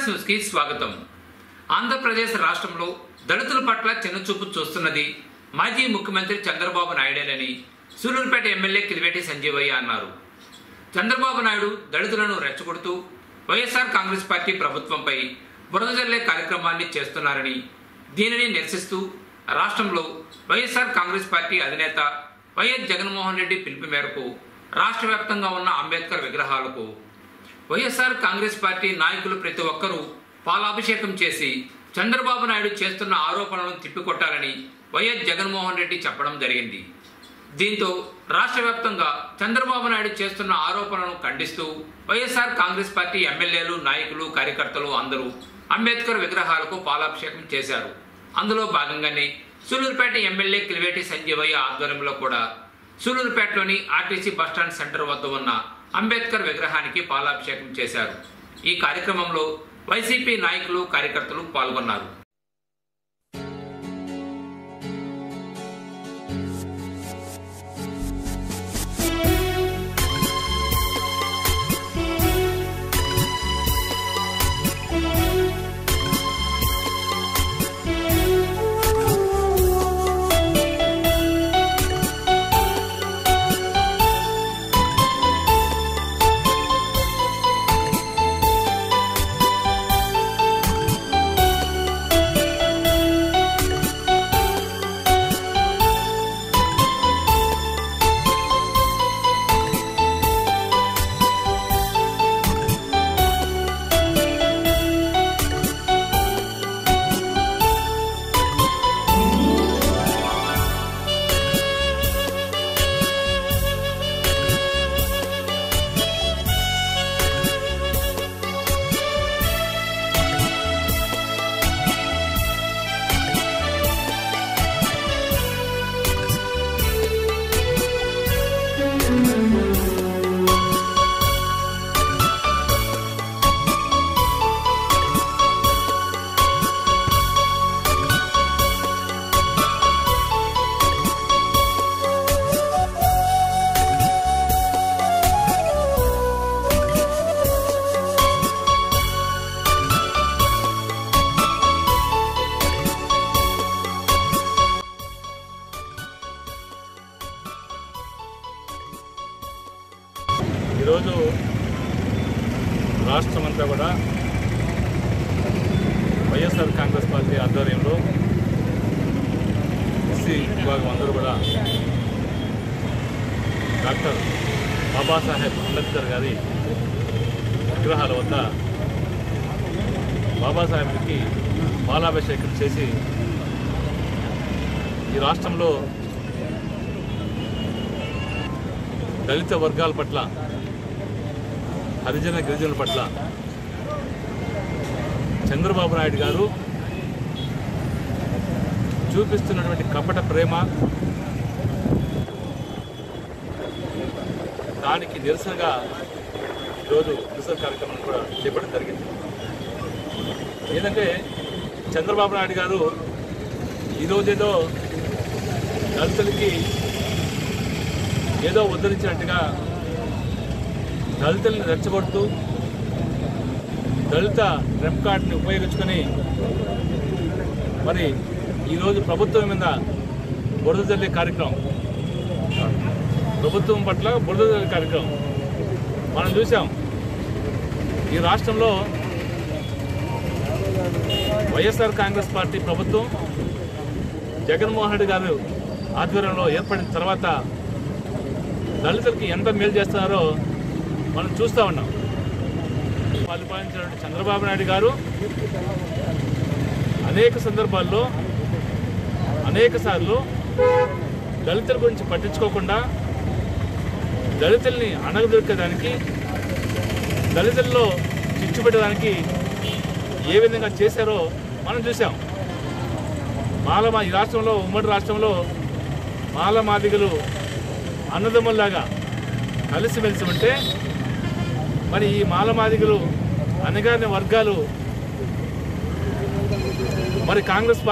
Express news కి స్వాగతం. ఆంధ్రప్రదేశ్ రాష్ట్రంలో దళితుల పట్ల చిన్నచూపు చూస్తున్నది మాజీ ముఖ్యమంత్రి చంద్రబాబు నాయుడేనని సూలూరుపేట ఎమ్మెల్యే కిలివేటి సంజీవయ్య అన్నారు. చంద్రబాబు నాయుడు దళితులను రెచ్చగొడుతూ వైఎస్ఆర్ కాంగ్రెస్ పార్టీ ప్రభుత్వంపై బురద జల్లే కార్యక్రమాన్ని చేస్తున్నారని, దీనిని నిరసిస్తూ రాష్ట్రంలో వైఎస్ఆర్ కాంగ్రెస్ పార్టీ అధినేత వైఎస్ జగన్మోహన్ రెడ్డి పిలుపు మేరకు రాష్ట్ర వ్యాప్తంగా ఉన్న అంబేద్కర్ విగ్రహాలకు వైఎస్ఆర్ కాంగ్రెస్ పార్టీ నాయకులు ప్రతి ఒక్కరూ పాలాభిషేకం చేసి చంద్రబాబు నాయుడు చేస్తున్న ఆరోపణలను తిప్పికొట్టాలని వైఎస్ జగన్మోహన్ రెడ్డి చెప్పడం జరిగింది. దీంతో రాష్ట్ర వ్యాప్తంగా చంద్రబాబు నాయుడు చేస్తున్న ఆరోపణలను ఖండిస్తూ వైఎస్ఆర్ కాంగ్రెస్ పార్టీ ఎమ్మెల్యేలు, నాయకులు, కార్యకర్తలు అందరూ అంబేద్కర్ విగ్రహాలకు పాలాభిషేకం చేశారు. అందులో భాగంగానే సూలూరుపేట ఎమ్మెల్యే కిలివేటి సంజీవయ్య ఆధ్వర్యంలో కూడా సూలూరుపేటలోని ఆర్టీసీ బస్టాండ్ సెంటర్ వద్ద ఉన్న అంబేద్కర్ విగ్రహానికి పాలాభిషేకం చేశారు. ఈ కార్యక్రమంలో వైసీపీ నాయకులు, కార్యకర్తలు పాల్గొన్నారు. ఈరోజు రాష్ట్రమంతా కూడా వైఎస్ఆర్ కాంగ్రెస్ పార్టీ ఆధ్వర్యంలో ఎస్సీ విభాగం అందరూ కూడా డాక్టర్ బాబాసాహెబ్ అంబేద్కర్ గారి విగ్రహాల వద్ద బాబాసాహెబ్కి పాలాభిషేకం చేసి ఈ రాష్ట్రంలో దళిత వర్గాల పట్ల, హరిజన గిరిజనుల పట్ల చంద్రబాబు నాయుడు గారు చూపిస్తున్నటువంటి కపట ప్రేమ, దానికి నిరసనగా ఈరోజు నిరసన కార్యక్రమం కూడా చేపట్టడం జరిగింది. ఏంటంటే చంద్రబాబు నాయుడు గారు ఈరోజేదో దళితులకి ఏదో ఉద్ధరించినట్టుగా దళితులను రెచ్చగొడుతూ దళిత రెప్ కార్డుని ఉపయోగించుకొని మరి ఈరోజు ప్రభుత్వం మీద బురద జల్లే కార్యక్రమం, ప్రభుత్వం పట్ల బురద జల్లే కార్యక్రమం మనం చూసాం. ఈ రాష్ట్రంలో వైఎస్ఆర్ కాంగ్రెస్ పార్టీ ప్రభుత్వం జగన్మోహన్ రెడ్డి గారు ఆధ్వర్యంలో ఏర్పడిన తర్వాత దళితులకి ఎంత మేలు చేస్తున్నారో మనం చూస్తూ ఉన్నాం. పరిపాలించినటువంటి చంద్రబాబు నాయుడు గారు అనేక సందర్భాల్లో అనేకసార్లు దళితుల గురించి పట్టించుకోకుండా దళితుల్ని అణగదొక్కేదానికి, దళితుల్లో చిచ్చు పెట్టడానికి ఏ విధంగా చేశారో మనం చూసాం. ఈ రాష్ట్రంలో, ఉమ్మడి రాష్ట్రంలో మాదిగలు అన్నదమ్ముల్లాగా కలిసిమెలిసి ఉంటే మరి ఈ మాదిగలు అణగారిన వర్గాలు మరి కాంగ్రెస్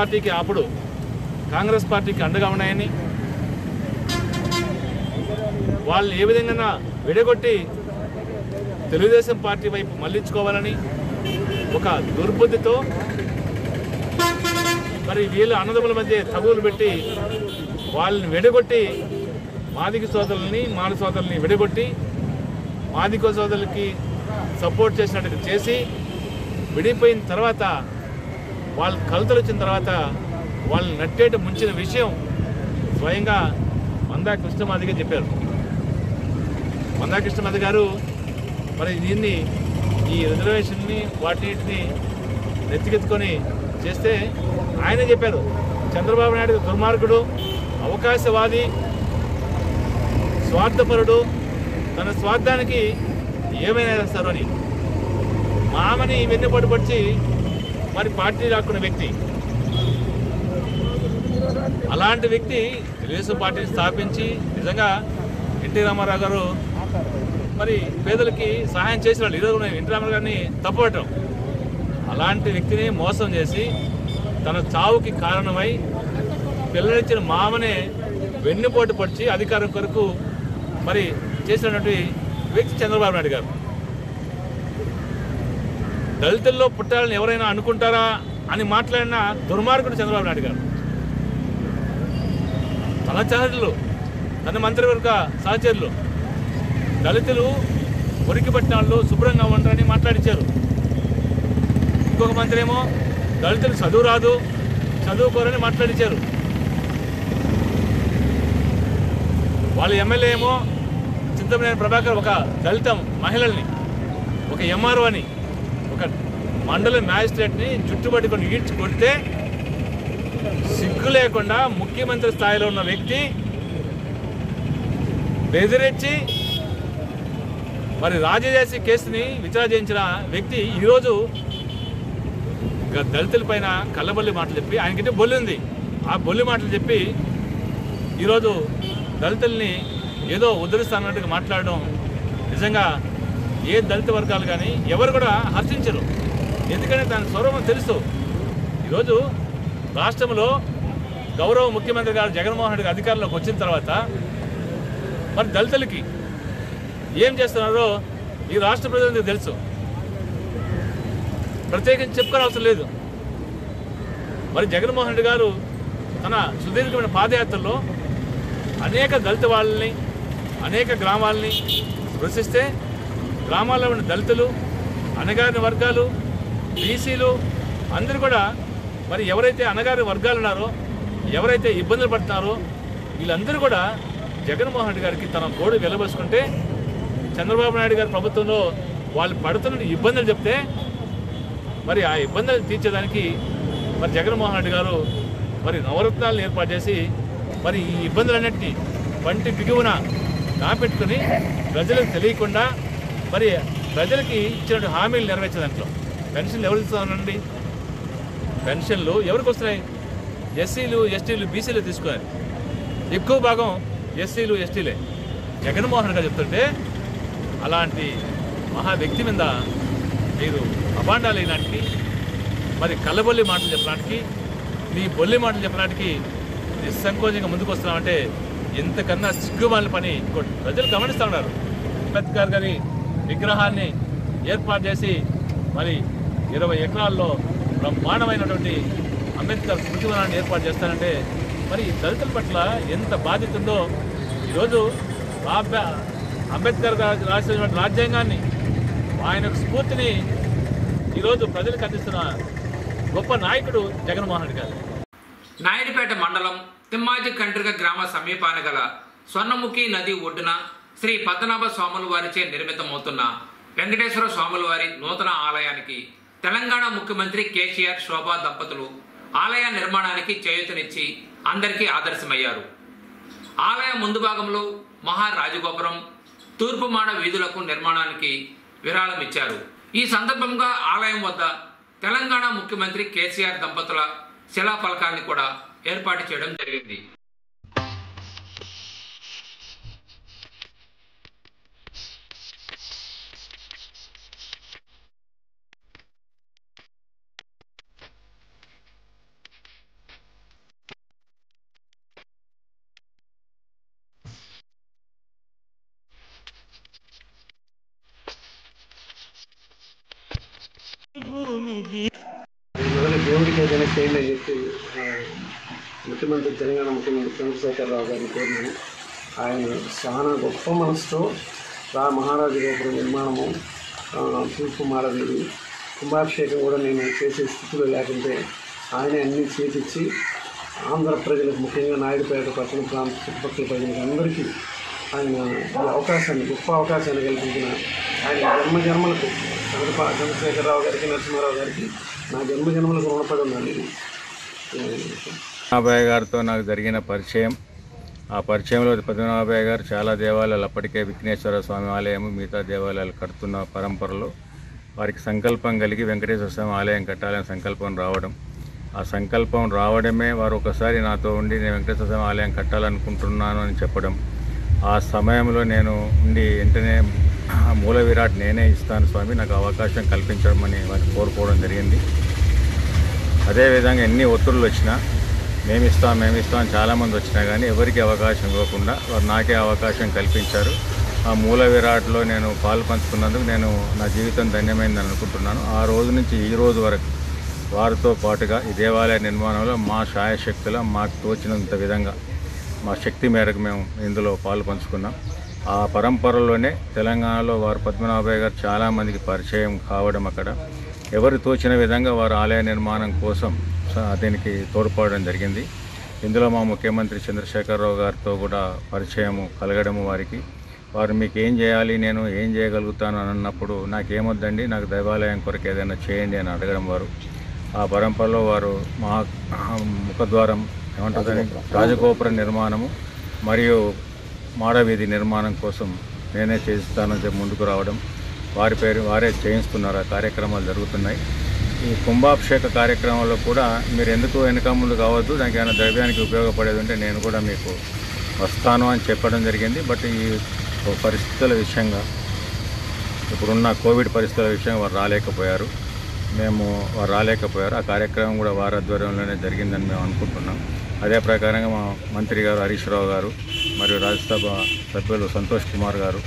పార్టీకి అండగా ఉన్నాయని, వాళ్ళు ఏ విధంగా విడగొట్టి తెలుగుదేశం పార్టీ వైపు మళ్లించుకోవాలని ఒక దుర్బుద్ధితో మరి వీళ్ళు అన్నదమ్ముల మధ్య తగువులు పెట్టి వాళ్ళని విడగొట్టి మాదిగ సోదరుల్ని మాల సోదరుల్ని విడగొట్టి మాదిగ సోదరులకి సపోర్ట్ చేసినట్టు చేసి విడిపోయిన తర్వాత వాళ్ళు కలతలు వచ్చిన తర్వాత వాళ్ళని నట్టేట ముంచిన విషయం స్వయంగా మందా కృష్ణమాదిగా చెప్పారు. మందా కృష్ణమాది గారు మరి దీన్ని ఈ రిజర్వేషన్ని వాటిని నెత్తికెత్తుకొని చేస్తే ఆయనే చెప్పారు, చంద్రబాబు నాయుడు దుర్మార్గుడు, అవకాశవాది, స్వార్థపరుడు, తన స్వార్థానికి ఏమైనా చేస్తారు అని మామని వెన్నుపోటు పడిచి మరి పార్టీ లాక్కున్న వ్యక్తి. అలాంటి వ్యక్తి తెలుగుదేశం పార్టీని స్థాపించి నిజంగా ఎన్టీ రామారావు గారు మరి పేదలకి సహాయం చేసిన వాళ్ళు. ఈరోజు ఎన్టీ రామారావు గారిని తప్పుపట్టడం, అలాంటి వ్యక్తిని మోసం చేసి తన చావుకి కారణమై పిల్లలిచ్చిన మామనే వెన్నుపోటు పడిచి అధికారం కొరకు మరి చేసినటువంటి వ్యక్తి చంద్రబాబు నాయుడు గారు. దళితుల్లో పుట్టాలని ఎవరైనా అనుకుంటారా అని మాట్లాడిన దుర్మార్గుడు చంద్రబాబు నాయుడు గారు. తన సహచరులు, తన మంత్రివర్గ సహచరులు దళితులు మురికి పట్టిన వాళ్ళు శుభ్రంగా ఉండరని మాట్లాడించారు. ఇంకొక మంత్రి ఏమో దళితులు చదువు రాదు, చదువుకోరని మాట్లాడించారు. వాళ్ళ ఎమ్మెల్యే ఏమో చింతమనేని ప్రభాకర్ ఒక దళిత మహిళల్ని, ఒక ఎంఆర్ఓ అని, ఒక మండల మ్యాజిస్ట్రేట్ని చుట్టుపట్టుకొని ఈడ్చి కొడితే సిగ్గు లేకుండా ముఖ్యమంత్రి స్థాయిలో ఉన్న వ్యక్తి బెదిరించి మరి రాజదేశీ కేసుని విచారణ చేయించిన వ్యక్తి ఈరోజు దళితుల పైన కళ్ళబొల్లి మాటలు చెప్పి, ఆయనకంటే బొల్లి ఉంది, ఆ బొల్లి మాటలు చెప్పి ఈరోజు దళితుల్ని ఏదో ఉద్ధరిస్తానన్నట్టుగా మాట్లాడడం నిజంగా ఏ దళిత వర్గాలు కానీ ఎవరు కూడా హర్షించరు. ఎందుకంటే దాని స్వరూపం తెలుసు. ఈరోజు రాష్ట్రంలో గౌరవ ముఖ్యమంత్రి గారు జగన్మోహన్ రెడ్డి అధికారంలోకి వచ్చిన తర్వాత మరి దళితులకి ఏం చేస్తున్నారో ఈ రాష్ట్ర ప్రజలకు తెలుసు, ప్రత్యేకించి చెప్పుకోని అవసరం లేదు. మరి జగన్మోహన్ రెడ్డి గారు తన సుదీర్ఘమైన పాదయాత్రలో అనేక దళిత వాళ్ళని, అనేక గ్రామాలని స్పృశిస్తే గ్రామాల్లో ఉన్న దళితులు, అణగారిన వర్గాలు, బీసీలు అందరూ కూడా మరి ఎవరైతే అణగారిన వర్గాలు ఉన్నారో, ఎవరైతే ఇబ్బందులు పడుతున్నారో వీళ్ళందరూ కూడా జగన్మోహన్ రెడ్డి గారికి తన గోడు వెలబోసుకుంటే చంద్రబాబు నాయుడు గారి ప్రభుత్వంలో వాళ్ళు పడుతున్న ఇబ్బందులు చెప్తే మరి ఆ ఇబ్బందులు తీర్చేదానికి మరి జగన్మోహన్ రెడ్డి గారు మరి నవరత్నాలను ఏర్పాటు చేసి మరి ఈ ఇబ్బందులన్నింటినీ వంటి బిగువున దాపెట్టుకుని ప్రజలకు తెలియకుండా మరి ప్రజలకి ఇచ్చిన హామీలు నెరవేర్చే దాంట్లో పెన్షన్లు ఎవరు ఇస్తున్నారండి? పెన్షన్లు ఎవరికి వస్తున్నాయి? ఎస్సీలు, ఎస్టీలు, బీసీలు తీసుకున్నారు. ఎక్కువ భాగం ఎస్సీలు, ఎస్టీలే. జగన్మోహన్ గారు చెప్తుంటే అలాంటి మహా వ్యక్తి మీద మీరు అబాండాలు అయినానికి, మరి కళ్ళబొల్లి మాటలు చెప్పడానికి, నీ బొల్లి మాటలు చెప్పడానికి నిస్సంకోచంగా ముందుకు వస్తున్నామంటే ఇంతకన్నా సిగ్గుమాలిన పని ఇంకోటి ప్రజలు గమనిస్తూ ఉన్నారు. అంబేద్కర్ గారి విగ్రహాన్ని ఏర్పాటు చేసి మరి 20 ఎకరాల్లో బ్రహ్మాండమైనటువంటి అంబేద్కర్ స్మృతివనాన్ని ఏర్పాటు చేస్తానంటే మరి దళితుల పట్ల ఎంత బాధ్యత ఉందో ఈరోజు అంబేద్కర్ గారు రాసినటువంటి రాజ్యాంగాన్ని, ఆయన స్ఫూర్తిని ఈరోజు ప్రజలకు అందిస్తున్న గొప్ప నాయకుడు జగన్మోహన్ రెడ్డి గారు. నాయుడుపేట మండలం తిమ్మాజి కండ్రిగ గ్రామ సమీపాన గల స్వర్ణముఖి నది ఒడ్డున శ్రీ పద్మనాభ స్వాముల వారిచే నిర్మితమవుతున్న వెంకటేశ్వర స్వాముల వారి నూతన ఆలయానికి తెలంగాణ ముఖ్యమంత్రి కేసీఆర్ శోభా దంపతులు ఆలయ నిర్మాణానికి చేయూతనిచ్చి అందరికీ ఆదర్శమయ్యారు. ఆలయ ముందు భాగంలో మహారాజగోపురం, తూర్పు మాడ వీధులకు నిర్మాణానికి విరాళం ఇచ్చారు. ఈ సందర్భంగా ఆలయం వద్ద తెలంగాణ ముఖ్యమంత్రి కేసీఆర్ దంపతుల శిలాఫలకాన్ని కూడా ఏర్పాటు చేయడం జరిగింది. అభివృద్ధికి ఏదైనా చేయండి అని చెప్పి ముఖ్యమంత్రి తెలంగాణ ముఖ్యమంత్రి చంద్రశేఖరరావు గారిని కోరినాను. ఆయన చాలా గొప్ప మనసుతో మహారాజు గోపురం నిర్మాణము, తూర్పు మాడవీధి, కుంభాభిషేకం కూడా నేను చేసే స్థితిలో లేకుంటే ఆయన అన్నీ చేపించి ఆంధ్ర ప్రజలకు, ముఖ్యంగా నాయుడుపేట పట్టణ ప్రాంత చుట్టుపక్కల ప్రజలకు అందరికీ ఆయన ఈ అవకాశాన్ని, గొప్ప అవకాశాన్ని కల్పించిన ఆయన జన్మలకు చంద్రశేఖరరావు గారికి, నరసింహారావు గారికి నా జన్మలకు రుణపడి ఉన్నాను. పద్మనాభయ్య గారితో నాకు జరిగిన పరిచయం, ఆ పరిచయంలో పద్మనాభయ్య గారు చాలా దేవాలయాలు, అప్పటికే విఘ్నేశ్వర స్వామి ఆలయం, మిగతా దేవాలయాలు కడుతున్న పరంపరలో వారికి సంకల్పం కలిగి వెంకటేశ్వర స్వామి ఆలయం కట్టాలని సంకల్పం రావడం, ఆ సంకల్పం రావడమే వారు ఒకసారి నాతో ఉండి నేను వెంకటేశ్వర స్వామి ఆలయం కట్టాలనుకుంటున్నాను అని చెప్పడం, ఆ సమయంలో నేను ఉండి వెంటనే మూల విరాట్ నేనే ఇస్తాను స్వామి, నాకు అవకాశం కల్పించడం అని వారిని కోరుకోవడం జరిగింది. అదేవిధంగా ఎన్ని ఒత్తిళ్ళు వచ్చినా మేమిస్తాం చాలామంది వచ్చినా కానీ ఎవరికి అవకాశం ఇవ్వకుండా వారు నాకే అవకాశం కల్పించారు. ఆ మూల విరాట్లో నేను పాలు పంచుకున్నందుకు నేను నా జీవితం ధన్యమైందని అనుకుంటున్నాను. ఆ రోజు నుంచి ఈ రోజు వరకు వారితో పాటుగా ఈ దేవాలయ నిర్మాణంలో మా శాయశక్తుల మాకు తోచినంత విధంగా మా శక్తి మేరకు మేము ఇందులో పాలు పంచుకున్నాం. ఆ పరంపరలోనే తెలంగాణలో వారు పద్మనాభయ్య గారు చాలామందికి పరిచయం కావడం, అక్కడ ఎవరు తోచిన విధంగా వారు ఆలయ నిర్మాణం కోసం దీనికి తోడ్పడడం జరిగింది. ఇందులో మా ముఖ్యమంత్రి చంద్రశేఖరరావు గారితో కూడా పరిచయము కలగడము, వారు మీకు ఏం చేయాలి, నేను ఏం చేయగలుగుతాను అని అన్నప్పుడు నాకేమొద్దండి, నాకు దేవాలయం కొరకు ఏదైనా చేయండి అని అడగడం, వారు ఆ పరంపరలో వారు మా ముఖద్వారం ఏమంటుందని రాజగోపుర నిర్మాణము మరియు మాడవీధి నిర్మాణం కోసం నేనే చేయిస్తానని చెప్పి ముందుకు రావడం, వారే చేయిస్తున్నారు. ఆ కార్యక్రమాలు జరుగుతున్నాయి. ఈ కుంభాభిషేక కార్యక్రమంలో కూడా మీరు ఎందుకు వెనుక ముందు కావద్దు, దానికి ఏమైనా ద్రవ్యానికి ఉపయోగపడేది ఉంటే నేను కూడా మీకు వస్తాను అని చెప్పడం జరిగింది. బట్ ఈ పరిస్థితుల విషయంగా, ఇప్పుడున్న కోవిడ్ పరిస్థితుల విషయంగా వారు రాలేకపోయారు. ఆ కార్యక్రమం కూడా వారి ఆధ్వర్యంలోనే జరిగిందని మేము అనుకుంటున్నాం. అదే ప్రకారంగా మా మంత్రి గారు హరీష్ రావు గారు మరియు రాజ్యసభ సభ్యులు సంతోష్ కుమార్ గారు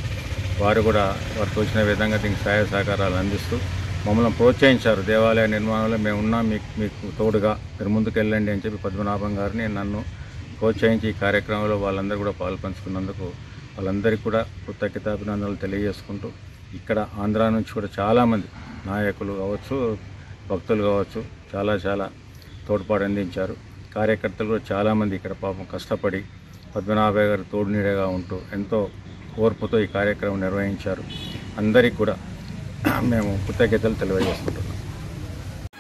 వారు తోచిన విధంగా దీనికి సహాయ సహకారాలు అందిస్తూ మమ్మల్ని ప్రోత్సహించారు. దేవాలయ నిర్మాణంలో మేము ఉన్నాం, మీకు తోడుగా మీరు ముందుకెళ్ళండి అని చెప్పి పద్మనాభం గారిని నన్ను ప్రోత్సహించి ఈ కార్యక్రమంలో వాళ్ళందరూ కూడా పాల్పంచుకున్నందుకు వాళ్ళందరికీ కూడా కృతజ్ఞతాభినందనలు తెలియజేసుకుంటూ, ఇక్కడ ఆంధ్ర నుంచి కూడా చాలామంది నాయకులు కావచ్చు, భక్తులు కావచ్చు, చాలా తోడ్పాటు అందించారు. కార్యకర్తలు కూడా చాలామంది ఇక్కడ పాపం కష్టపడి పద్మనాభయ్య గారు తోడు నీడగా ఉంటూ ఎంతో ఓర్పుతో ఈ కార్యక్రమం నిర్వహించారు. అందరికీ కూడా మేము కృతజ్ఞతలు తెలియజేసుకుంటున్నాం.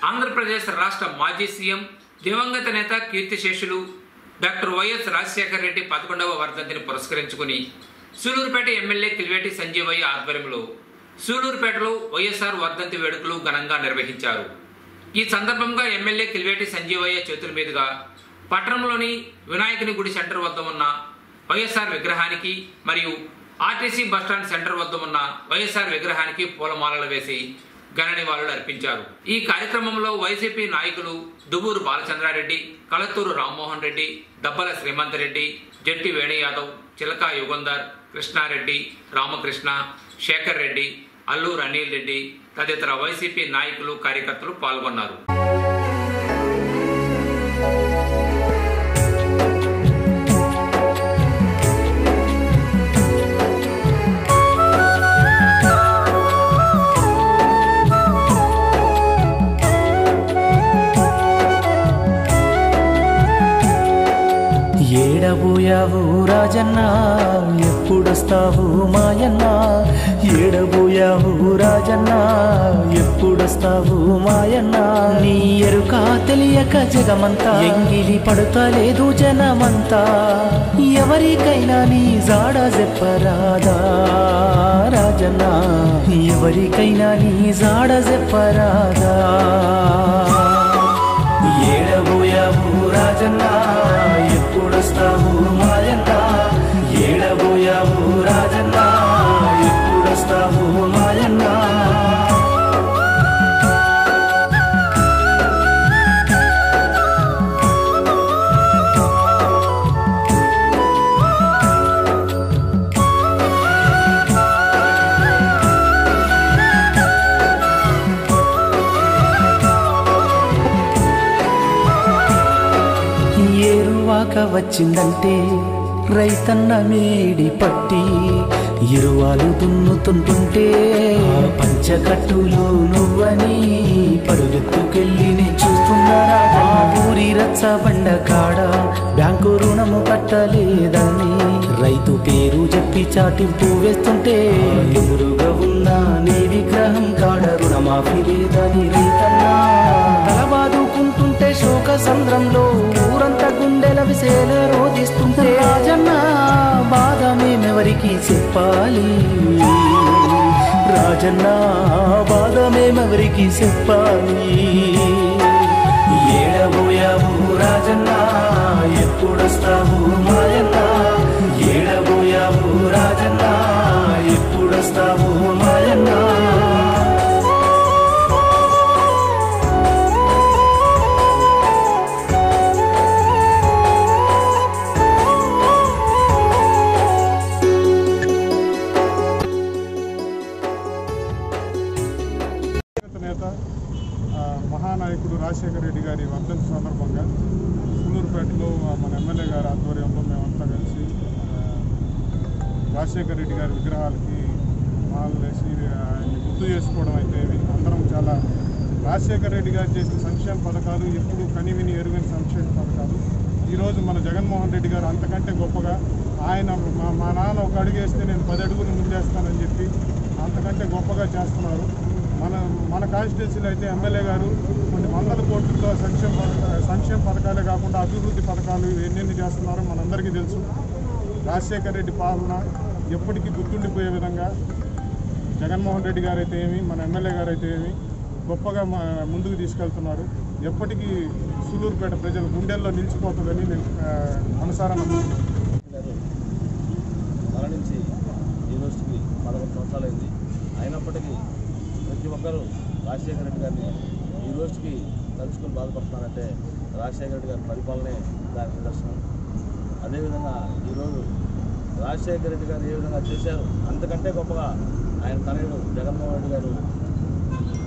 ఆంధ్రప్రదేశ్ రాష్ట్ర మాజీ సీఎం, దివంగత నేత, కీర్తిశేషులు డాక్టర్ వైఎస్ రాజశేఖర రెడ్డి 11వ వర్ధంతిని పురస్కరించుకుని సూలూరుపేట ఎమ్మెల్యే కిలివేటి సంజీవయ్య ఆధ్వర్యంలో సూలూరుపేటలో వైఎస్ఆర్ వర్ధంతి వేడుకలు ఘనంగా నిర్వహించారు. ఈ సందర్భంగా ఎమ్మెల్యే కిలివేటి సంజీవయ్య చేతుల మీదుగా పట్టణంలోని వినాయకుని గుడి సెంటర్ వద్ద ఉన్న వైఎస్ఆర్ విగ్రహానికి మరియు ఆర్టీసీ బస్టాండ్ సెంటర్ వద్ద ఉన్న వైఎస్ఆర్ విగ్రహానికి పూలమాలలు వేసి ఘన నివాళులు అర్పించారు. ఈ కార్యక్రమంలో వైసీపీ నాయకులు దువ్వూరు బాలచంద్రారెడ్డి, కలత్తూరు రామ్మోహన్ రెడ్డి, దబ్బల శ్రీమంత్ రెడ్డి, జట్టి వేణు యాదవ్, చిలకా యుగంధర్, కృష్ణారెడ్డి, రామకృష్ణ, శేఖర్ రెడ్డి, అల్లూరు అనిల్ రెడ్డి తదితర వైసీపీ నాయకులు, కార్యకర్తలు పాల్గొన్నారు. ఏడబోయావు రాజన్న, ఎప్పుడొస్తావు మాయన్న, ఏడబోయావు రాజన్న, ఎప్పుడొస్తావు మాయన్న, నీ ఎరుక తెలియక జగమంతా ఎంగిలి పడుతలేదు జనమంతా, ఎవరికైనా నీ జాడ చెప్పరాదా రాజన్న, ఎవరికైనా నీ జాడ చెప్పరాదా, ఏడబోయావు రాజన్న, ఎప్పుడొస్తావు మాయన్న, ఏడబోయావు రాజన్న, ఎప్పుడొస్తావు మాయన్న. ఏరువాక వచ్చిందంటే రైతన్న మేడి పట్టి ఎరువాలు దున్నుతుంటుంటే పంచకట్టులో నువ్వని పరుగెత్తుకెళ్ళి చూస్తున్నారా ఊరి రచ్చబండ కాడ బ్యాంకు రుణము కట్టలేదని రైతు పేరు చెప్పి చాటింపు వేస్తుంటే ఎదురుగా ఉన్న నీ విగ్రహం కాడ రుణమాఫీ లేదని రైతన్నా తలబాదుకుంటుంటే శోక సంద్రంలో ఊరంతా గుండెల విసేల రోధిస్తుంటే రాజన్న బాధ మేమెవరికి చెప్పాలి రాజన్న బాధ మేమెవరికి చెప్పాలి ఏడబోయావు రాజన్న ఎప్పుడొస్తావు మాయన్న ఏడబోయావు రాజన్న ఎప్పుడొస్తావు మాయన్న మహానాయకుడు రాజశేఖర రెడ్డి గారి వర్ధంతి సందర్భంగా సూలూరుపేటలో మన ఎమ్మెల్యే గారి ఆధ్వర్యంలో మేమంతా కలిసి రాజశేఖర రెడ్డి గారి విగ్రహాలకి మాలలు వేసి ఆయన్ని గుర్తు చేసుకోవడం అయితే అందరం చాలా రాజశేఖర రెడ్డి గారు చేసిన సంక్షేమ పథకాలు ఎప్పుడు కనివిని ఎరుగని సంక్షేమ పథకాలు ఈరోజు మన జగన్మోహన్ రెడ్డి గారు అంతకంటే గొప్పగా ఆయన మా నాన్న ఒక అడుగు వేస్తే నేను 10 అడుగులు ముందేస్తానని చెప్పి అంతకంటే గొప్పగా చేస్తున్నారు. మన కాన్స్టిట్యున్సీలో అయితే ఎమ్మెల్యే గారు కొన్ని వందల కోట్లతో సంక్షేమ పథకాలే కాకుండా అభివృద్ధి పథకాలు ఎన్నెన్ని చేస్తున్నారో మనందరికీ తెలుసు. రాజశేఖర రెడ్డి పాలన ఎప్పటికీ గుర్తుండిపోయే విధంగా జగన్మోహన్ రెడ్డి గారు అయితే ఏమి, మన ఎమ్మెల్యే గారు అయితే ఏమి గొప్పగా ముందుకు తీసుకెళ్తున్నారు. ఎప్పటికీ సూలూరుపేట ప్రజల గుండెల్లో నిలిచిపోతుందని నేను అనుసారం మరణించి ఈ రోజుకి 11 సంవత్సరాలైంది. అయినప్పటికీ ప్రతి ఒక్కరూ రాజశేఖర రెడ్డి గారిని ఈ రోజుకి తలుచుకొని బాధపడుతున్నారంటే రాజశేఖర రెడ్డి గారి పరిపాలనే దాని నిదర్శనం. అదేవిధంగా ఈరోజు రాజశేఖర రెడ్డి గారు ఏ విధంగా చేశారు అంతకంటే గొప్పగా ఆయన తనయుడు జగన్మోహన్ రెడ్డి గారు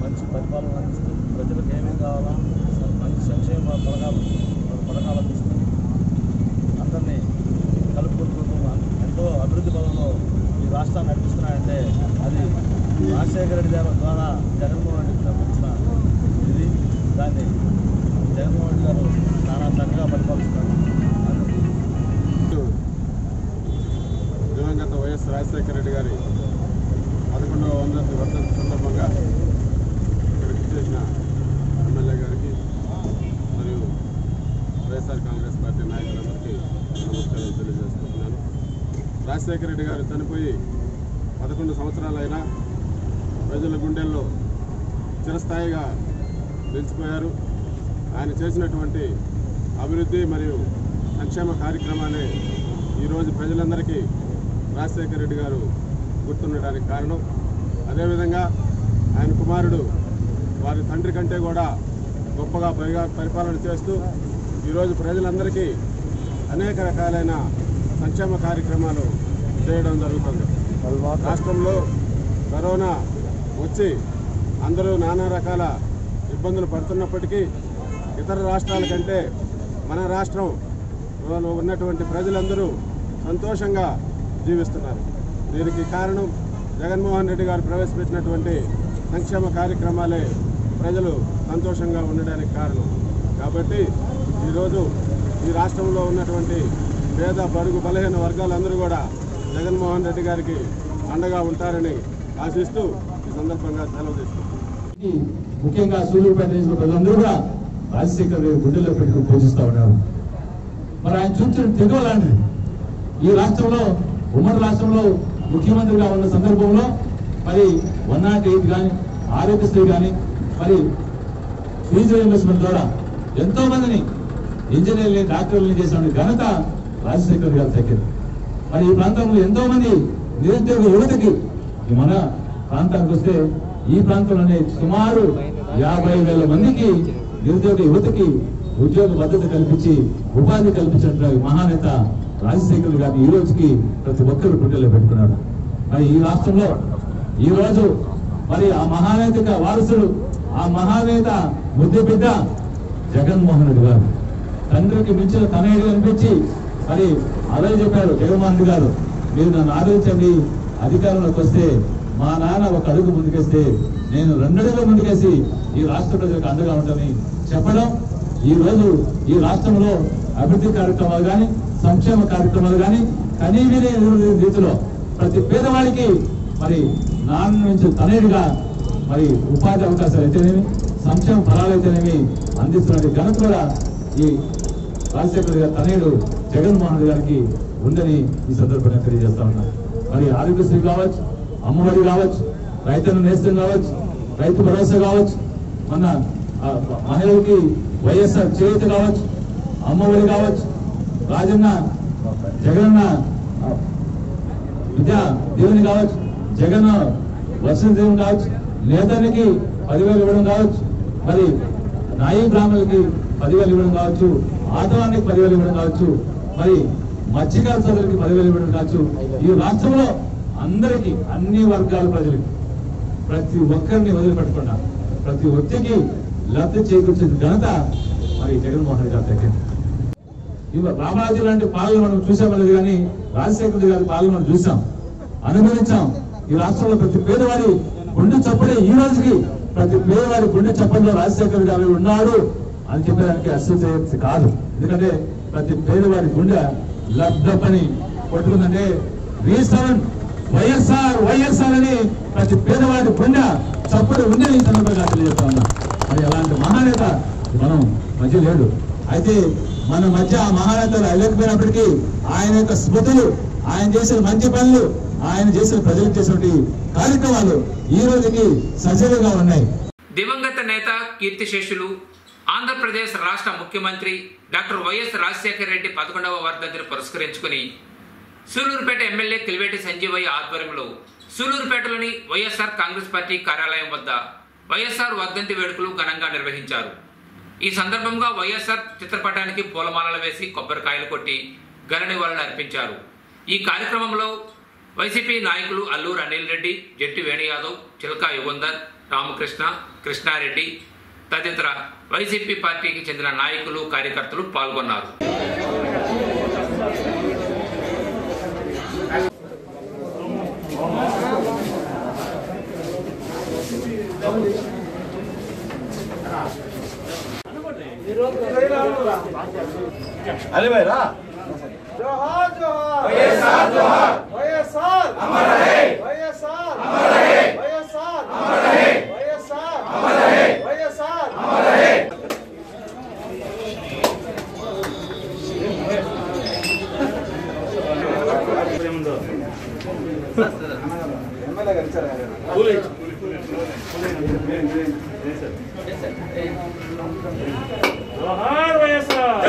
మంచి పరిపాలన అందిస్తూ ప్రజలకు ఏమేమి కావాలో మంచి సంక్షేమ పథకాలు అందిస్తూ అందరినీ కలుపుకుంటూ ఎంతో అభివృద్ధి పదంలో ఈ రాష్ట్రాన్ని నడిపిస్తున్నాయంటే అది రాజశేఖర రెడ్డి గారి ద్వారా జగన్మోహన్ రెడ్డి నడిపించిన ఇది. దాన్ని జగన్మోహన్ రెడ్డి గారు చాలా చక్కగా పరిపాలిస్తున్నారు. దివంగత వైఎస్ రాజశేఖర రెడ్డి గారి 11వ వర్ధంతి సందర్భంగా ఇక్కడికి చేసిన ఎమ్మెల్యే గారికి మరియు వైఎస్ఆర్ కాంగ్రెస్ పార్టీ నాయకులందరికీ నమస్కారం తెలియజేస్తున్నాను. రాజశేఖర రెడ్డి గారు చనిపోయి 11 సంవత్సరాలైనా ప్రజల గుండెల్లో చిరస్థాయిగా నిలిచిపోయారు. ఆయన చేసినటువంటి అభివృద్ధి మరియు సంక్షేమ కార్యక్రమాలే ఈరోజు ప్రజలందరికీ రాజశేఖర రెడ్డి గారు గుర్తుండడానికి కారణం. అదేవిధంగా ఆయన కుమారుడు వారి తండ్రి కంటే కూడా గొప్పగా పరిపాలన చేస్తూ ఈరోజు ప్రజలందరికీ అనేక రకాలైన సంక్షేమ కార్యక్రమాలు చేయడం జరుగుతుంది. రాష్ట్రంలో కరోనా వచ్చి అందరూ నానా రకాల ఇబ్బందులు పడుతున్నప్పటికీ ఇతర రాష్ట్రాల కంటే మన రాష్ట్రం ఉన్నటువంటి ప్రజలందరూ సంతోషంగా జీవిస్తున్నారు. దీనికి కారణం జగన్మోహన్ రెడ్డి గారు ప్రవేశపెట్టినటువంటి సంక్షేమ కార్యక్రమాలే ప్రజలు సంతోషంగా ఉండడానికి కారణం. కాబట్టి ఈరోజు ఈ రాష్ట్రంలో ఉన్నటువంటి పేద బడుగు బలహీన వర్గాలందరూ కూడా జగన్మోహన్ రెడ్డి గారికి అండగా ఉంటారని ఆశిస్తూ ఈ సందర్భంగా సెలవు తీసుకుంటాం. ముఖ్యంగా సూలూరుపేట ప్రజలందరూ కూడా రాజశేఖర్ రెడ్డి గుండెల్లో పెట్టుకుని పూజిస్తూ ఉన్నారు. మరి ఆయన చూసిన తెగువ లాంటిది. ఈ రాష్ట్రంలో ఉమ్మడి రాష్ట్రంలో ముఖ్యమంత్రిగా ఉన్న సందర్భంలో మరి 108 కానీ ఆరోగ్యశ్రీ కానీ మరి ఫీజు రీయింబర్స్మెంట్ ద్వారా ఎంతో మందిని ఇంజనీర్లని డాక్టర్లని చేసిన ఘనత రాజశేఖర్ గారు దక్కింది. మరి ఈ ప్రాంతంలో ఎంతో మంది నిరుద్యోగ యువతకి మన ప్రాంతానికి వస్తే ఈ ప్రాంతంలోనే సుమారు 50,000 మందికి నిరుద్యోగ యువతకి ఉద్యోగ భద్రత కల్పించి ఉపాధి కల్పించినటువంటి మహానేత రాజశేఖర్ గారిని ఈ రోజుకి ప్రతి ఒక్కరు గుండెల్లో పెట్టుకున్నాడు. మరి ఈ రాష్ట్రంలో ఈ రోజు మరి ఆ మహానేత వారసుడు, ఆ మహానేత ముద్దు బిడ్డ జగన్మోహన్ రెడ్డి గారు తండ్రికి మించిన తనయుడు అనిపించి మరి అదే చెప్పారు జగన్మోహన్ రెడ్డి గారు, మీరు నన్ను ఆదరించండి, అధికారంలోకి వస్తే మా నాన్న ఒక అడుగు ముందుకేస్తే నేను 2 అడుగులు ముందుకేసి ఈ రాష్ట్ర ప్రజలకు అండగా ఉంటానని చెప్పడం, ఈ రోజు ఈ రాష్ట్రంలో అభివృద్ధి కార్యక్రమాలు కానీ సంక్షేమ కార్యక్రమాలు కానీ కనీవిని రీతిలో ప్రతి పేదవాడికి మరి నాన్న నుంచి తనయుడిగా మరి ఉపాధి అవకాశాలు అయితేనేమి సంక్షేమ ఫలాలు అయితేనేమి అందిస్తున్న ఘనత కూడా ఈ రాజశేఖర గారి తనయుడు జగన్మోహన్ రెడ్డి గారికి ఉందని ఈ సందర్భంగా తెలియజేస్తా ఉన్నాను. మరి ఆరోగ్యశ్రీ కావచ్చు, అమ్మఒడి కావచ్చు, రైతన్న నేస్తం కావచ్చు, రైతు భరోసా కావచ్చు, మన మహిళలకి వైఎస్ఆర్ చేయూత కావచ్చు, అమ్మఒడి కావచ్చు, రాజన్న జగనన్న విద్యా దేవుని కావచ్చు, జగన్ వర్షం దేవుని కావచ్చు, నేతనికి 10,000 ఇవ్వడం కావచ్చు, మరి నాయి బ్రాహ్మణులకి 10,000 ఇవ్వడం కావచ్చు, ఆటవానికి 10,000 ఇవ్వడం కావచ్చు, మరి మత్స్యకార సోదరులకి 10,000 ఇవ్వడం కావచ్చు. ఈ రాష్ట్రంలో అందరికీ అన్ని వర్గాల ప్రజలకి ప్రతి ఒక్కరిని వదిలిపెట్టకుండా ప్రతి వ్యక్తికి లబ్ధి చేకూర్చిన ఘనత మరి జగన్మోహన్ రెడ్డి గారు తగ్గింది. ఇవి రామరాజు లాంటి పాలన మనం చూసామలేదు కానీ రాజశేఖర రెడ్డి గారి పాలన మనం చూసాం, అనుభవించాం. ఈ రాష్ట్రంలో ప్రతి పేదవాడి గుండె చప్పుడే ఈ రోజుకి ప్రతి పేదవాడి గుండె చప్పట్లో రాజశేఖర రెడ్డి గారు ఉన్నాడు అని చెప్పడానికి అసలు కాదు. ఎందుకంటే ప్రతి పేదవాడి గుండె లబ్ధపని కొట్టుకుందంటే రీసెవెన్ వైఎస్ఆర్ అని ప్రతి పేదవాడి గుండె చప్పుడు ఉండే ఈ సందర్భంగా తెలియజేస్తా ఉన్నా. మరి అలాంటి మహానేత మనం మధ్య లేడు. అయితే మన మధ్య ఆ మహానేతలు లేకపోయినప్పటికీ ఆయన యొక్క స్మృతులు, ఆయన చేసిన మంచి పనులు, ఆయన చేసిన ప్రజలకు చేసినటువంటి కార్యక్రమాలు ఈ రోజుకి సజీవంగా ఉన్నాయి. దివంగత నేత కీర్తిశేషులు ఆంధ్రప్రదేశ్ రాష్ట్ర ముఖ్యమంత్రి డాక్టర్ వైఎస్ రాజశేఖర రెడ్డి 11వ వర్ధంతిని పురస్కరించుకుని సూలూరుపేట ఎమ్మెల్యే కిలివేటి సంజీవయ్య ఆధ్వర్యంలో సూలూరుపేటలోని వైఎస్ఆర్ కాంగ్రెస్ పార్టీ కార్యాలయం వద్ద వైఎస్ఆర్ వర్ధంతి వేడుకలు ఘనంగా నిర్వహించారు. ఈ సందర్భంగా వైఎస్ఆర్ చిత్రపటానికి పూలమాలలు వేసి కొబ్బరికాయలు కొట్టి ఘన నివాళులు అర్పించారు. ఈ కార్యక్రమంలో వైసీపీ నాయకులు అల్లూరు అనిల్ రెడ్డి, జట్టి వేణుయాదవ్, చిలకా యుగంధర్, రామకృష్ణ, కృష్ణారెడ్డి తదితర వైసీపీ పార్టీకి చెందిన నాయకులు, కార్యకర్తలు పాల్గొన్నారు. అలీ భాయ్ రా. जोहार जोहार వైఎస్ఆర్ जोहार వైఎస్ఆర్ అమర్ రహే వైఎస్ఆర్ అమర్ రహే వైఎస్ఆర్ అమర్ రహే వైఎస్ఆర్ అమర్ రహే వైఎస్ఆర్ అమర్ రహే. ఎమ్మెల్యే గారు ఇచ్చారా? जोहार వైఎస్ఆర్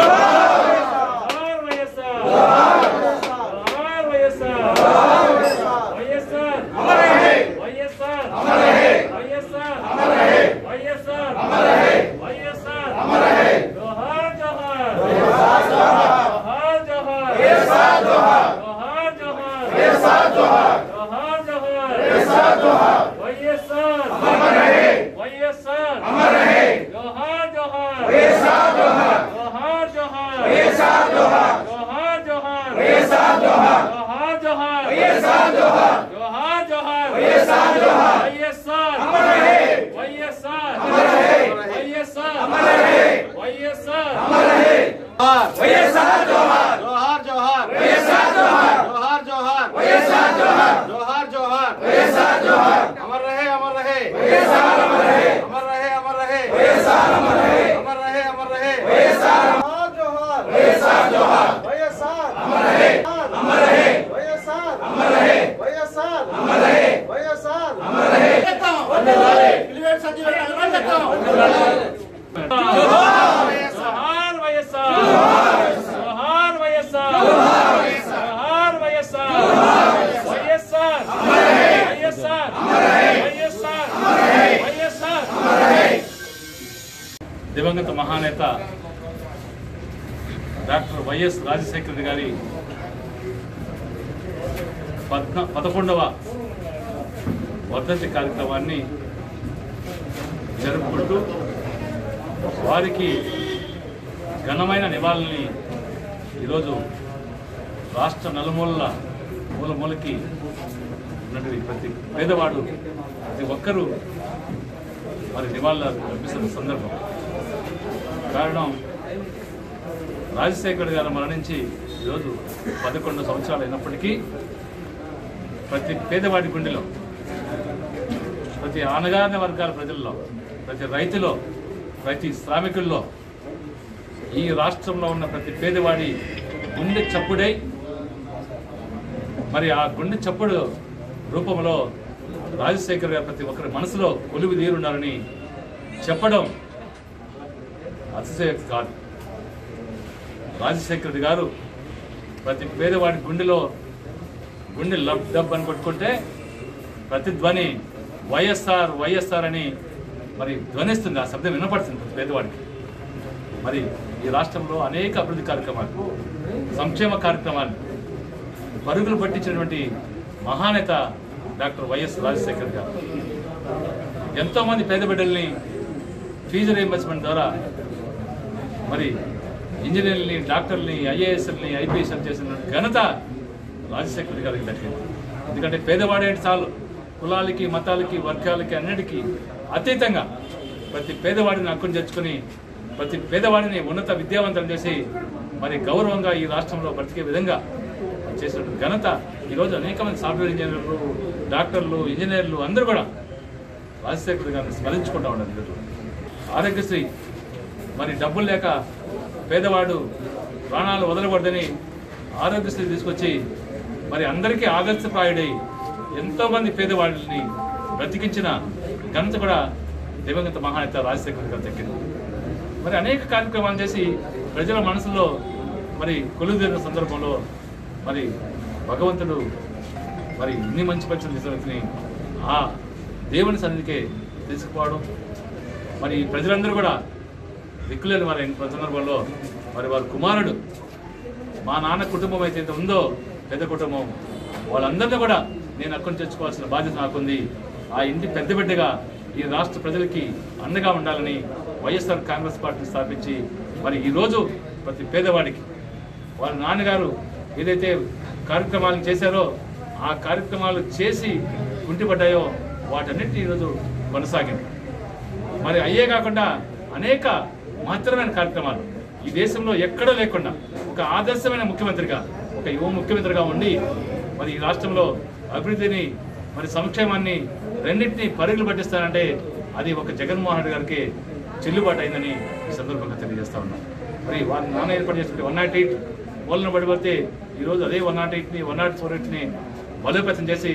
దివంగత మహానేత డాక్టర్ వైఎస్ రాజశేఖర రెడ్డి గారి 11వ వర్ధంతి కార్యక్రమాన్ని జరుపుకుంటూ వారికి ఘనమైన నివాళుల్ని ఈరోజు రాష్ట్ర నలుమూలల మూలకి ఉన్నటువంటి ప్రతి పేదవాడు ప్రతి ఒక్కరూ మరి నివాళులు అర్పిస్తున్న సందర్భం. కారణం రాజశేఖర్ గారు మరణించి ఈరోజు 11 సంవత్సరాలు అయినప్పటికీ ప్రతి పేదవాడి గుండెలో, ప్రతి అణగారిన వర్గాల ప్రజల్లో, ప్రతి రైతులో, ప్రతి శ్రామికుల్లో, ఈ రాష్ట్రంలో ఉన్న ప్రతి పేదవాడి గుండె చప్పుడై మరి ఆ గుండె చప్పుడు రూపంలో రాజశేఖర్ గారు ప్రతి ఒక్కరి మనసులో కొలువు తీరున్నారని చెప్పడం అతిశయోక్తి కాదు. రాజశేఖర్ గారు ప్రతి పేదవాడి గుండెలో గుండె లబ్ డబ్ అని కొట్టుకుంటే ప్రతి ధ్వని వైఎస్ఆర్ వైఎస్ఆర్ అని మరి ధ్వనిస్తుంది. ఆ శబ్దం వినపడుతుంది ప్రతి పేదవాడికి. మరి ఈ రాష్ట్రంలో అనేక అభివృద్ధి కార్యక్రమాలు, సంక్షేమ కార్యక్రమాలు పరుగులు పట్టించినటువంటి మహానేత డాక్టర్ వైఎస్ రాజశేఖర్ గారు ఎంతోమంది పేద బిడ్డల్ని ఫీజు రీయింబర్స్మెంట్ ద్వారా మరి ఇంజనీర్లని, డాక్టర్ని, ఐఏఎస్ని, ఐపీఎస్ని చేసిన ఘనత రాజశేఖర్ గారికి దక్కింది. ఎందుకంటే పేదవాడేంటి చాలు, కులాలకి, మతాలకి, వర్గాలకి అన్నిటికీ అతీతంగా ప్రతి పేదవాడిని హక్కును తెచ్చుకొని ప్రతి పేదవాడిని ఉన్నత విద్యావంతం చేసి మరి గౌరవంగా ఈ రాష్ట్రంలో బ్రతికే విధంగా చేసిన ఘనత ఈరోజు అనేక మంది సాఫ్ట్వేర్ ఇంజనీర్లు, డాక్టర్లు, ఇంజనీర్లు అందరూ కూడా రాజశేఖర్ గారిని స్మరించుకుంటూ ఉన్నారు. ఈరోజు ఆరోగ్యశ్రీ మరి డబ్బులు లేక పేదవాడు ప్రాణాలు వదలకూడదని ఆరోగ్యశ్రీ తీసుకొచ్చి మరి అందరికీ ఆదర్శప్రాయుడై ఎంతోమంది పేదవాళ్ళని బ్రతికించిన ఘనత కూడా దివంగత మహానేత రాజశేఖర్ గారు దక్కింది. మరి అనేక కార్యక్రమాలు చేసి ప్రజల మనసులో మరి కొలువుదీరిన సందర్భంలో మరి భగవంతుడు మరి ఇన్ని మంచి పక్షులు తీసుకుని ఆ దేవుని సన్నిధికే తీసుకుపోవడం, మరి ప్రజలందరూ కూడా దిక్కులేని వారి సందర్భంలో మరి వారి కుమారుడు, మా నాన్న కుటుంబం అయితే ఉందో పెద్ద కుటుంబం, వాళ్ళందరినీ కూడా నేను అక్కడి తెచ్చుకోవాల్సిన బాధ్యత నాకుంది. ఆ ఇంటి పెద్ద బిడ్డగా ఈ రాష్ట్ర ప్రజలకి అండగా ఉండాలని వైఎస్ఆర్ కాంగ్రెస్ పార్టీని స్థాపించి మరి ఈరోజు ప్రతి పేదవాడికి వాళ్ళ నాన్నగారు ఏదైతే కార్యక్రమాలు చేశారో ఆ కార్యక్రమాలు చేసి కుంటిపడ్డాయో వాటన్నిటిని ఈరోజు కొనసాగింది. మరి అయ్యే కాకుండా అనేక మహత్తరమైన కార్యక్రమాలు ఈ దేశంలో ఎక్కడో లేకుండా ఒక ఆదర్శమైన ముఖ్యమంత్రిగా, ఒక యువ ముఖ్యమంత్రిగా ఉండి మరి ఈ రాష్ట్రంలో అభివృద్ధిని మరి సంక్షేమాన్ని రెండింటినీ పరుగులు పట్టిస్తానంటే అది ఒక జగన్మోహన్ రెడ్డి గారికి చెల్లుబాటు అయిందని ఈ సందర్భంగా తెలియజేస్తా ఉన్నాను. మరి వారి నాన్న ఏర్పాటు చేసిన 108 మూలన పడిపోతే ఈరోజు అదే 108ని 104ని బలోపేతం చేసి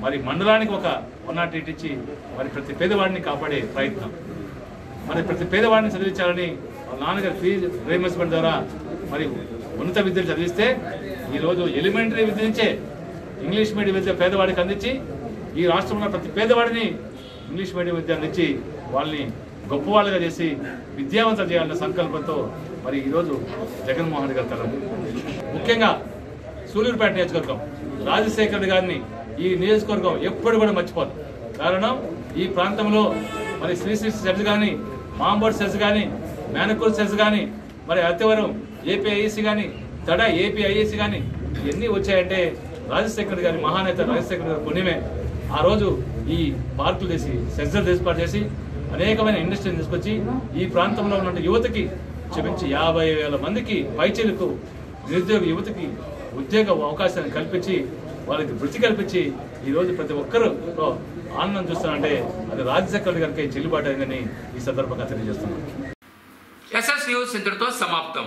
మరి మండలానికి ఒక 108 ఇచ్చి మరి ప్రతి పేదవాడిని కాపాడే ప్రయత్నం, మరి ప్రతి పేదవాడిని చదివించాలని వాళ్ళ నాన్నగారి ఫీజు రీయింబర్స్మెంట్ ద్వారా మరి ఉన్నత విద్యను చదివిస్తే ఈరోజు ఎలిమెంటరీ విద్య నుంచే ఇంగ్లీష్ మీడియం విద్య పేదవాడికి అందించి ఈ రాష్ట్రంలో ప్రతి పేదవాడిని ఇంగ్లీష్ మీడియం విద్య అందించి వాళ్ళని గొప్పవాళ్ళుగా చేసి విద్యావంతం చేయాలన్న సంకల్పంతో మరి ఈరోజు జగన్మోహన్ రెడ్డి గారు తరలి ముఖ్యంగా సూలూరుపేట నియోజకవర్గం రాజశేఖర్ గారిని ఈ నియోజకవర్గం ఎప్పుడు కూడా మర్చిపోదు. కారణం ఈ ప్రాంతంలో మరి శ్రీశ్రీ సెజ్ కానీ, మాంబోడ్ సెజ్ కానీ, మేనకూర్ సెజ్ కానీ, మరి అత్యవరం ఏపీఐఏసీ కానీ, తడ ఏపీఐఏసీ కానీ ఇవన్నీ వచ్చాయంటే రాజశేఖర్ గారి మహానేత రాజశేఖర్ గారి పుణ్యమే. ఆ రోజు ఈ పార్కులు చేసి సెజ్జలు ఏర్పాటు చేసి అనేకమైన ఇండస్ట్రీని తీసుకొచ్చి ఈ ప్రాంతంలో ఉన్న యువతకి క్షమించి 50,000 మందికి పైచీలకు నిరుద్యోగ యువతకి ఉద్యోగ అవకాశాన్ని కల్పించి వాళ్ళకి వృత్తి కల్పించి ఈరోజు ప్రతి ఒక్కరూ ఆనందం చూస్తారంటే అది రాజశేఖర్ గారికి చెల్లుబాటు అయిందని ఈ సందర్భంగా తెలియజేస్తున్నాను. SS న్యూస్ ఇంతటితో సమాప్తం.